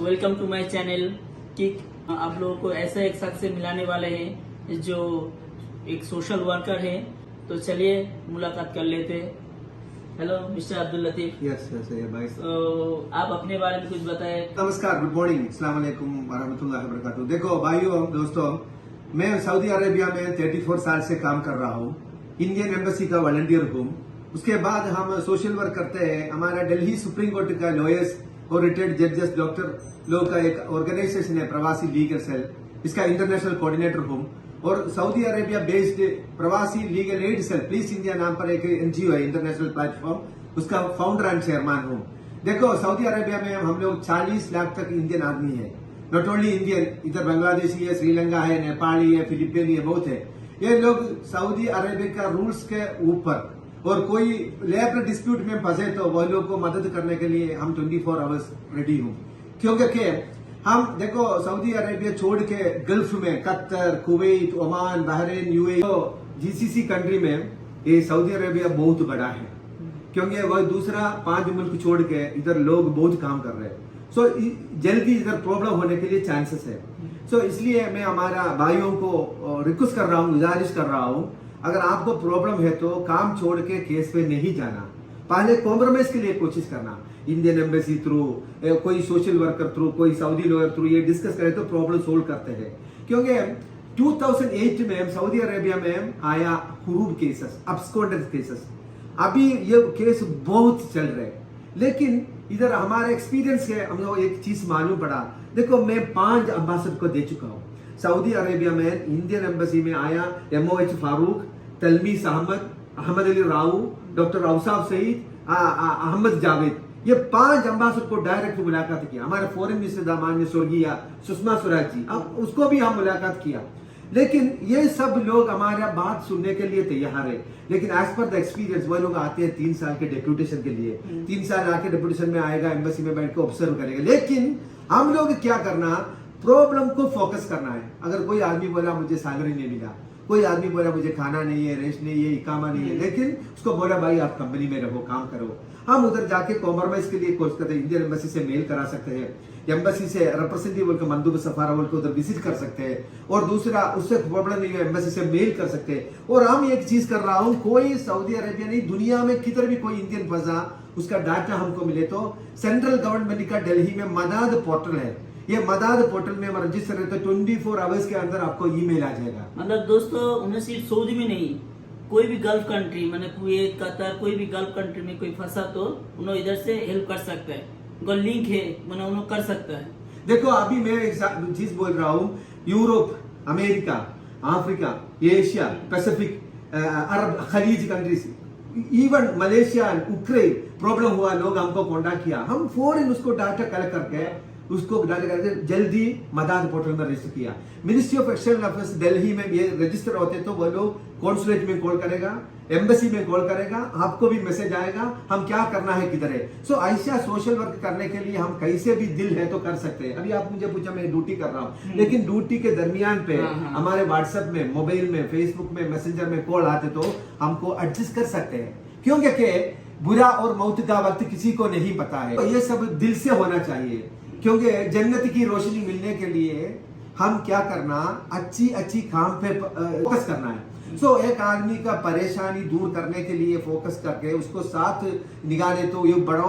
Welcome to my channel kick. आप लोगों को ऐसा एक शख्स से मिलाने वाले हैं जो एक सोशल वर्कर है। तो चलिए मुलाकात कर लेते हैं। Hello mister Abdul Latif. Yes भाई। आप अपने बारे में कुछ बताएं। नमस्कार, गुड मॉर्निंग, अस्सलाम वालेकुम वरहमतुल्लाहि वबरकातुहू। देखो भाइयों दोस्तों, मैं सऊदी अरेबिया में 34 साल से काम कर रहा हूँ। इंडियन एम्बेसी का वॉलंटियर हूँ। उसके बाद हम सोशल वर्क करते हैं। हमारा दिल्ली सुप्रीम कोर्ट का लॉयर्स और रिटायर्ड जजेस डॉक्टर लोग का एक ऑर्गेनाइजेशन है, प्रवासी लीगल सेल। इसका इंटरनेशनल कोऑर्डिनेटर हूँ। और सऊदी अरेबिया बेस्ड प्रवासी legal aid cell please India नाम पर एक एनजीओ है, इंटरनेशनल प्लेटफॉर्म, उसका फाउंडर एंड चेयरमैन हूँ। देखो सऊदी अरेबिया में हम लोग 40 लाख तक इंडियन आदमी है। नॉट ओनली इंडियन, इधर बांग्लादेशी है, श्रीलंका है, नेपाली है, फिलिपीनी है, बहुत है। ये लोग सऊदी अरेबिया का रूल्स के ऊपर, और कोई लेबर डिस्प्यूट में फंसे तो वह लोग को मदद करने के लिए हम 24 आवर्स रेडी हूँ। क्योंकि हम देखो सऊदी अरेबिया छोड़ के गल्फ में Qatar, Kuwait, Oman, Bahrain, UAE, तो जीसीसी कंट्री में ये सऊदी अरेबिया बहुत बड़ा है। क्योंकि वह दूसरा 5 मुल्क छोड़ के इधर लोग बहुत काम कर रहे हैं। सो जल्दी इधर प्रॉब्लम होने के लिए चांसेस है। सो इसलिए मैं हमारा भाइयों को रिक्वेस्ट कर रहा हूँ, गुजारिश कर रहा हूँ, अगर आपको प्रॉब्लम है तो काम छोड़ के केस पे नहीं जाना। पहले कॉम्प्रोमाइज के लिए कोशिश करना। इंडियन एम्बेसी थ्रू, कोई सोशल वर्कर थ्रू, कोई सऊदी लॉयर थ्रू ये डिस्कस करें तो प्रॉब्लम सोल्व करते हैं। क्योंकि 2008 में सऊदी अरेबिया में आया हुरूब केसेस, अब्सकॉन्डेंस केसेस। अभी ये केस बहुत चल रहे हैं, लेकिन इधर हमारा एक्सपीरियंस है, हम लोग एक चीज मालूम पड़ा। देखो मैं 5 अम्बासडर को दे चुका हूँ सऊदी अरेबिया में। इंडियन एम्बेसी में आया MOH फारूक, तलमीस अहमद, अहमद अली राऊ, डॉक्टर औसाफ सईद, अहमद जावेद, ये 5 अम्बासडर को डायरेक्ट मुलाकात किया। हमारे फॉरेन मिनिस्टर माननीय स्वर्गीय सुषमा स्वराज जी, अब उसको भी हम मुलाकात किया। लेकिन ये सब लोग हमारा बात सुनने के लिए तैयार है। लेकिन एज पर द एक्सपीरियंस वो लोग आते हैं 3 साल के डेप्यूटेशन के लिए। 3 साल आके डेप्यूटेशन में आएगा, एम्बेसी में बैठ के ऑब्जर्व करेगा। लेकिन हम लोग क्या करना, प्रॉब्लम को फोकस करना है। अगर कोई आदमी बोला मुझे सैलरी नहीं मिला, कोई आदमी बोला मुझे खाना नहीं है, रेस्ट नहीं है, इकामा नहीं है, लेकिन उसको बोला भाई आप कंपनी में रहो, काम करो, हम उधर जाके कॉम्प्रोमाइज के लिए कोशिश करते हैं। इंडियन एम्बेसी से मेल करा सकते हैं, एम्बेसी से रिप्रेजेंटेटिव को, मंदूब सफारा को उधर विजिट कर सकते हैं। और दूसरा उससे प्रॉब्लम नहीं है, एम्बेसी से मेल कर सकते हैं। और हम एक चीज कर रहा हूँ, कोई सऊदी अरेबिया नहीं, दुनिया में किधर भी कोई इंडियन फंसा, उसका डाटा हमको मिले तो सेंट्रल गवर्नमेंट का दिल्ली में मदाद पोर्टल है। ये मदाद पोर्टल में रजिस्टर है तो 24 आवर्स के अंदर आपको ईमेल आ जाएगा। मतलब दोस्तों, उन्हें सिर्फ सऊदी में नहीं, कोई भी गल्फ कंट्री, मैंने कुवैत, कतर, कोई भी गल्फ कंट्री में कोई फंसा तो उन्हें इधर से हेल्प कर सकता है। उनका लिंक है, मैंने उन्हें कर सकता है। देखो अभी मैं एक चीज बोल रहा हूँ, Europe, America, Africa, Asia, Pacific, Arab, खलीज countries, even Malaysia, Ukraine problem हुआ, लोग हमको कॉन्टेक्ट किया, हम फौरन उसको डाटा कलेक्ट करके उसको जल्दी मदाद पोर्टल में रजिस्टर किया। Ministry of external affairs Delhi में ये रजिस्टर होते तो वो लोग कॉन्सुलेट में कॉल करेगा, एम्बेसी में कॉल करेगा, आपको भी मैसेज आएगा हम क्या करना है, किधर है। सो ऐसा सोशल वर्क करने के लिए हम कैसे भी दिल है तो कर सकते हैं। अभी आप मुझे पूछा मैं ड्यूटी कर रहा हूँ, लेकिन ड्यूटी के दरमियान पे हमारे व्हाट्सएप में, मोबाइल में, फेसबुक में, मैसेंजर में कॉल आते तो हमको एडजस्ट कर सकते हैं। क्योंकि बुरा और मौत का वक्त किसी को नहीं पता है। तो ये सब दिल से होना चाहिए। क्योंकि जन्नत की रोशनी मिलने के लिए हम क्या करना, अच्छी काम पे फोकस करना है। सो एक आदमी का परेशानी दूर करने के लिए फोकस करके उसको साथ निकाले तो ये बड़ा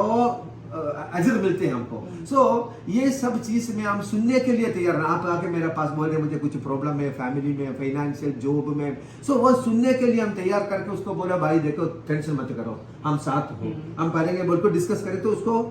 अजर मिलते हैं हमको। सो ये सब चीज में हम सुनने के लिए तैयार हैं। आप आके मेरे पास बोल रहे मुझे कुछ प्रॉब्लम है फैमिली में, फाइनेंशियल, जॉब में, सो वो सुनने के लिए हम तैयार करके उसको बोला भाई देखो टेंशन मत करो, हम साथ हो, हम पढ़ेंगे, बोल को डिस्कस करें तो उसको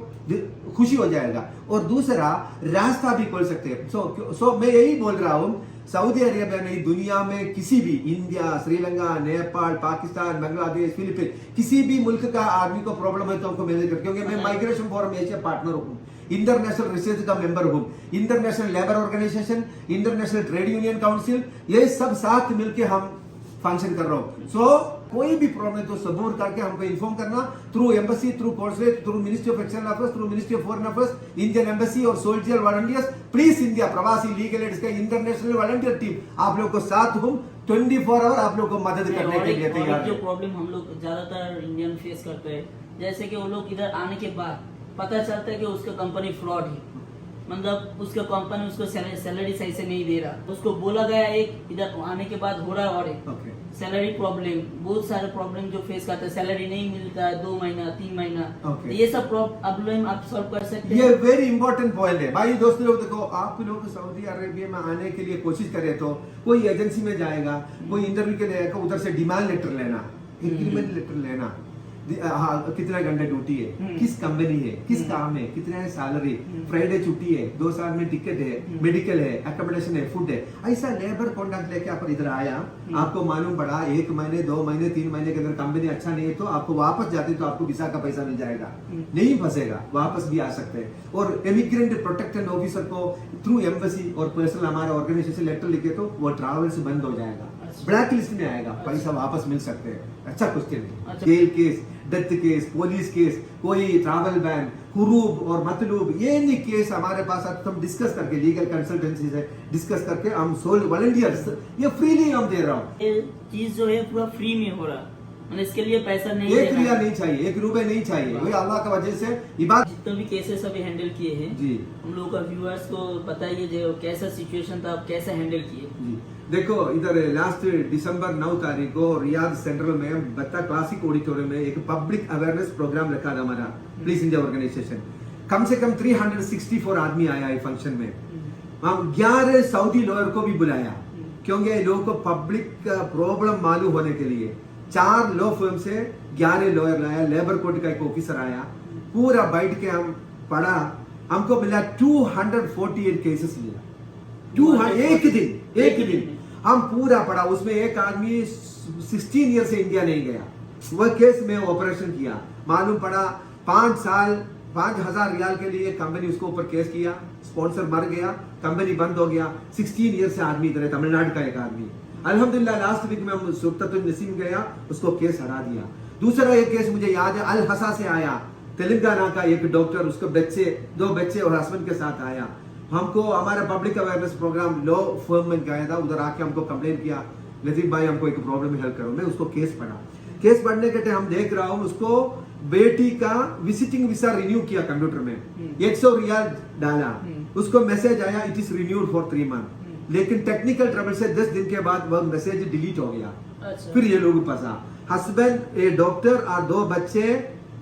खुशी हो जाएगा। और दूसरा रास्ता भी खोल सकते हैं। सो मैं यही बोल रहा हूँ, सऊदी अरेबिया नहीं, दुनिया में किसी भी, इंडिया, श्रीलंका, नेपाल, पाकिस्तान, बांग्लादेश, फिलीपीन, किसी भी मुल्क का आदमी को प्रॉब्लम है तो हमको मैनेज कर, क्योंकि मैं माइग्रेशन फोरम एशिया पार्टनर हूँ, इंटरनेशनल रिसर्च का मेंबर हूँ, International Labour Organisation, International Trade Union Council, ये सब साथ मिलके हम फंक्शन कर रहा हूँ। सो कोई भी प्रॉब्लम तो सबूर करके हमको इन्फॉर्म करना, through embassy, through consulate, through ministry of external affairs, through ministry of foreign affairs, Indian embassy और सोल्जर वॉलंटियर्स, प्लीज इंडिया, प्रवासी लीगल एड्स का इंटरनेशनल वॉलंटियर टीम आप लोग को साथ हूँ 24 आवर आप लोग को मदद करने के लिए तैयार है। जो प्रॉब्लम हम लोग ज्यादातर इंडियन फेस करते हैं, जैसे कि वो लोग इधर आने के बाद पता चलता है कि उसका कंपनी फ्रॉड है, मतलब उसका कंपनी उसको सैलरी सही से नहीं दे रहा, उसको बोला गया एक, इधर आने के बाद हो रहा है और एक ओके सैलरी प्रॉब्लम, बहुत सारे प्रॉब्लम जो फेस करते हैं, सैलरी नहीं मिलता है 2 महीना 3 महीना, Okay. तो ये सब प्रॉब्लम आप सॉल्व कर सकते ये हैं। वेरी इंपॉर्टेंट पॉइंट है भाई। दोस्तों लोग देखो, आप लोग सऊदी अरेबिया में आने के लिए कोशिश करें तो कोई एजेंसी में जाएगा, कोई इंटरव्यू के लिए उधर से डिमांड लेटर लेना, एग्रीमेंट लेटर लेना, हाँ, कितना घंटे ड्यूटी है, किस कंपनी है, किस काम है, कितना है सैलरी, फ्राइडे छुट्टी है, 2 साल में टिकट है, मेडिकल है, अकोमोडेशन है, फूड है, ऐसा लेबर कॉन्ट्रैक्ट लेके आप इधर आया, आपको मालूम पड़ा 1 महीने 2 महीने 3 महीने के अंदर कंपनी अच्छा नहीं है तो आपको वापस जाते तो आपको वीजा का पैसा मिल जाएगा, नहीं फंसेगा, वापस भी आ सकते हैं। और इमिग्रेंट प्रोटेक्शन ऑफिसर को थ्रू एम्बेसी और पर्सनल हमारा ऑर्गेनाइजेशन लेटर लिखे तो वो ट्रैवल से बंद हो जाएगा, ब्लैक लिस्ट में आएगा, पैसा वापस मिल सकते हैं। अच्छा क्वेश्चन है। अच्छा। Jail case, death case, police case, कोई ट्रैवल बैन, हुरूब और मतलूब, ये नहीं केस हमारे पास हम डिस्कस करके लीगल कंसल्टेंसी से डिस्कस करके हम सोल वॉलंटियर्स ये फ्रीली हम दे रहा हूँ। ये चीज जो है पूरा फ्री में हो रहा, मतलब इसके लिए पैसा नहीं 1 देना रिया है। नहीं चाहिए, 1 रुपए नहीं चाहिए, वही अल्लाह का वजह से इबादत। जितने भी केसेस अभी हैंडल किए हैं जी हम लोगों का व्यूअर्स को बताइए जो कैसा सिचुएशन था, आप कैसे हैंडल किए। जी देखो, इधर लास्ट दिसंबर 9 तारीख को रियाद सेंट्रल में बत्ता क्लासिक ऑडिटोरियम में एक पब्लिक अवेयरनेस प्रोग्राम रखा था हमारा प्लीज इंडिया ऑर्गेनाइजेशन। कम से कम 364 आदमी आया है फंक्शन में। हम 11 सऊदी लॉयर को भी बुलाया क्योंकि लोगों को पब्लिक का प्रॉब्लम मालूम होने के लिए। 4 लॉ फर्म से 11 लॉयर लाया, लेबर कोर्ट का एक ऑफिसर आया, पूरा बैठ के हम पढ़ा, हमको मिला 248 केसेस मिला। 200 एक दिन हम पूरा पढ़ा। उसमें एक आदमी 16 ईयर से इंडिया नहीं गया, वह केस में ऑपरेशन किया, मालूम पड़ा 5 साल 5,000 रियाल के लिए कंपनी उसको ऊपर केस किया, स्पॉन्सर मर गया, कंपनी बंद हो गया। 16 ईयर से आदमी इधर है, तमिलनाडु का एक आदमी। अल्हम्दुलिल्लाह लास्ट वीक में हम सुल्तानुल नसीम गया, उसको केस हरा दिया। दूसरा एक केस मुझे याद है, अल हसा से आया, तेलंगाना का एक डॉक्टर, उसके बच्चे 2 बच्चे और हस्बैंड के साथ आया। हमको हमारा public awareness programme law firm में गया था, उधर आके हमको कंप्लेन किया, लतीफ भाई हमको एक प्रॉब्लम हेल्प करो। मैं उसको केस पढ़ा, केस पढ़ने के टाइम हम देख रहा हूँ उसको बेटी का विजिटिंग वीसा रिन्यू किया कंप्यूटर में, 100 रियाल डाला, उसको मैसेज आया it is renewed for 3 month, लेकिन टेक्निकल ट्रबल से 10 दिन के बाद वह मैसेज डिलीट हो गया। अच्छा। फिर ये लोग फंसा, हस्बैंड ए डॉक्टर और 2 बच्चे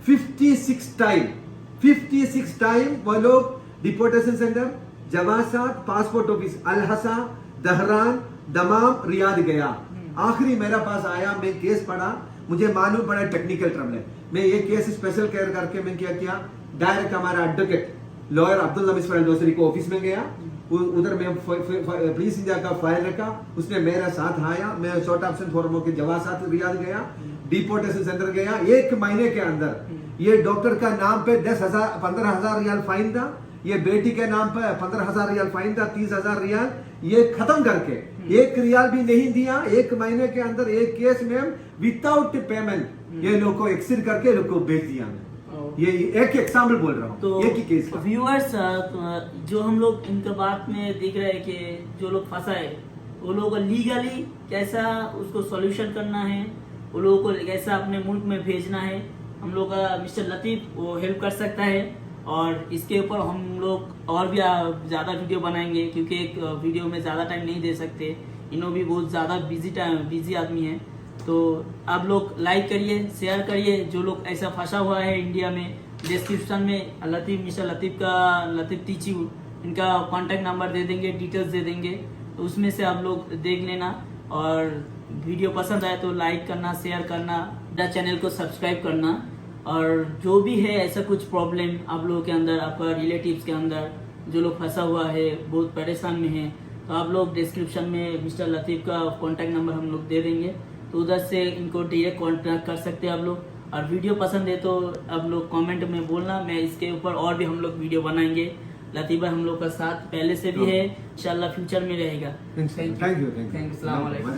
56 टाइम वो लोग डिपोर्टेशन सेंटर, जवासात, passport office, Al Hasa, Dhahran, Dammam, Riyadh गया। आखिरी मेरा पास आया, मैं केस पढ़ा, मुझे मालूम पड़ा टेक्निकल ट्रबल है। मैं ये केस स्पेशल केयर करके मैं क्या किया, डायरेक्ट हमारा एडवोकेट लॉयर अब्दुल्ला मिस्फर दोसरी को ऑफिस में गया, उधर मैं पुलिस इंडिया का फाइल रखा, उसने मेरा साथ आया, मैं शॉर्ट ऑप्शन फॉर्मों के जवासात रियाद गया, डिपोर्टेशन सेंटर गया। 1 महीने के अंदर ये डॉक्टर का नाम पे 15,000 रियाल फाइन था, ये बेटी के नाम पे 15,000 रियाल फाइन था, 30,000 रियाल ये खत्म करके 1 रियाल भी नहीं दिया। 1 महीने के अंदर एक केस में विदाउट पेमेंट ये लोग को एक्सिड करके लोग को बेच दिया। मैं ये एक एग्जाम्पल बोल रहा हूँ, तो एक ही केस का। व्यूअर्स जो हम लोग इनके बात में देख रहे हैं कि जो लोग फंसा है वो लोगों को लीगली कैसा उसको सॉल्यूशन करना है, वो लोगों को कैसा अपने मुल्क में भेजना है, हम लोग का मिस्टर लतीफ वो हेल्प कर सकता है। और इसके ऊपर हम लोग और भी ज़्यादा वीडियो बनाएंगे क्योंकि एक वीडियो में ज़्यादा टाइम नहीं दे सकते, इन्हों भी बहुत ज़्यादा बिजी आदमी है। तो आप लोग लाइक करिए, शेयर करिए, जो लोग ऐसा फंसा हुआ है इंडिया में, डिस्क्रिप्शन में लतीफ मिस्टर लतीफ का लतीफ टीची इनका कॉन्टैक्ट नंबर दे देंगे, डिटेल्स दे देंगे, तो उसमें से आप लोग देख लेना। और वीडियो पसंद आए तो लाइक करना, शेयर करना, चैनल को सब्सक्राइब करना। और जो भी है ऐसा कुछ प्रॉब्लम आप लोगों के अंदर, आपका रिलेटिव्स के अंदर जो लोग फंसा हुआ है, बहुत परेशान में है, तो आप लोग डिस्क्रिप्शन में मिस्टर लतीफ का कॉन्टैक्ट नंबर हम लोग दे देंगे, तो उधर से इनको डायरेक्ट कॉन्टैक्ट कर सकते हैं आप लोग। और वीडियो पसंद है तो आप लोग कमेंट में बोलना, मैं इसके ऊपर और भी हम लोग वीडियो बनाएंगे। लतीफ भाई हम लोग का साथ पहले से भी है, इंशाल्लाह फ्यूचर में रहेगा। Thank you. अस्सलाम वालेकुम।